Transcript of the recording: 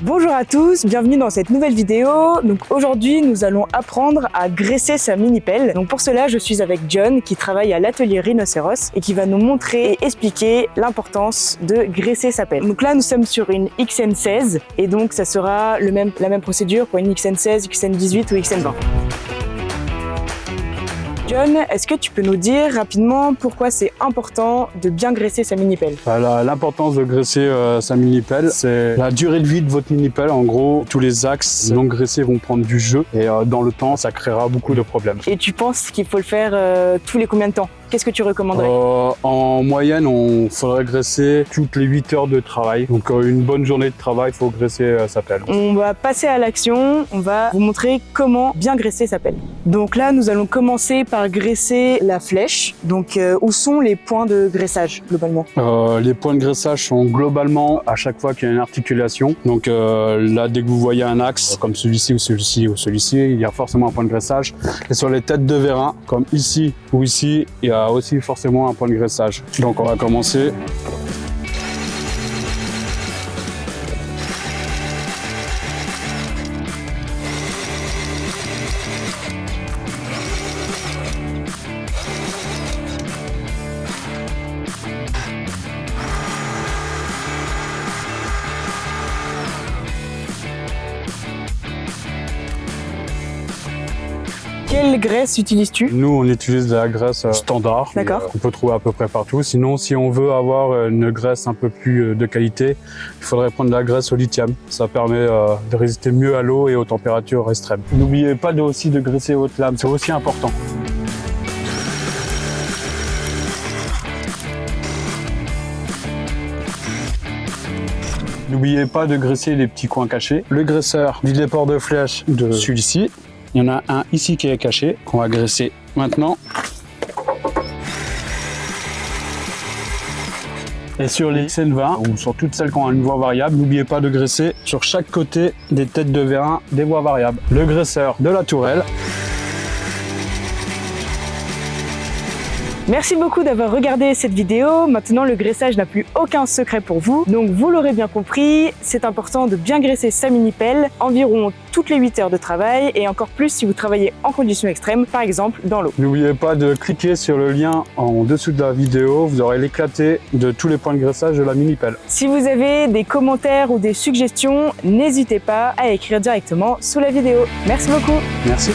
Bonjour à tous, bienvenue dans cette nouvelle vidéo. Donc aujourd'hui, nous allons apprendre à graisser sa mini-pelle. Donc pour cela, je suis avec John qui travaille à l'atelier Rhinocéros et qui va nous montrer et expliquer l'importance de graisser sa pelle. Donc là, nous sommes sur une XN16 et donc ça sera la même procédure pour une XN16, XN18 ou XN20. John, est-ce que tu peux nous dire rapidement pourquoi c'est important de bien graisser sa mini-pelle? L'importance de graisser sa mini-pelle, c'est la durée de vie de votre mini-pelle. En gros, tous les axes non graissés vont prendre du jeu et dans le temps, ça créera beaucoup de problèmes. Et tu penses qu'il faut le faire tous les combien de temps? Qu'est-ce que tu recommanderais? En moyenne, on faudrait graisser toutes les 8 heures de travail. Donc une bonne journée de travail, il faut graisser sa pelle. On va passer à l'action, on va vous montrer comment bien graisser sa pelle. Donc là, nous allons commencer par graisser la flèche. Donc où sont les points de graissage globalement? Les points de graissage sont globalement à chaque fois qu'il y a une articulation. Donc là, dès que vous voyez un axe, comme celui-ci ou celui-ci ou celui-ci, il y a forcément un point de graissage. Et sur les têtes de vérin, comme ici ou ici, il y a aussi forcément un point de graissage. Donc on va commencer. Quelle graisse utilises-tu? Nous, on utilise de la graisse standard, qu'on peut trouver à peu près partout. Sinon, si on veut avoir une graisse un peu plus de qualité, il faudrait prendre de la graisse au lithium. Ça permet de résister mieux à l'eau et aux températures extrêmes. N'oubliez pas aussi de graisser votre lame, c'est aussi important. N'oubliez pas de graisser les petits coins cachés. Le graisseur vide les pores de flèche de celui-ci. Il y en a un ici qui est caché, qu'on va graisser maintenant. Et sur les XN20, ou sur toutes celles qui ont une voie variable, n'oubliez pas de graisser sur chaque côté des têtes de vérin des voies variables. Le graisseur de la tourelle. Merci beaucoup d'avoir regardé cette vidéo. Maintenant, le graissage n'a plus aucun secret pour vous. Donc, vous l'aurez bien compris, c'est important de bien graisser sa mini-pelle environ toutes les 8 heures de travail et encore plus si vous travaillez en conditions extrêmes, par exemple dans l'eau. N'oubliez pas de cliquer sur le lien en dessous de la vidéo. Vous aurez l'éclaté de tous les points de graissage de la mini-pelle. Si vous avez des commentaires ou des suggestions, n'hésitez pas à écrire directement sous la vidéo. Merci beaucoup. Merci.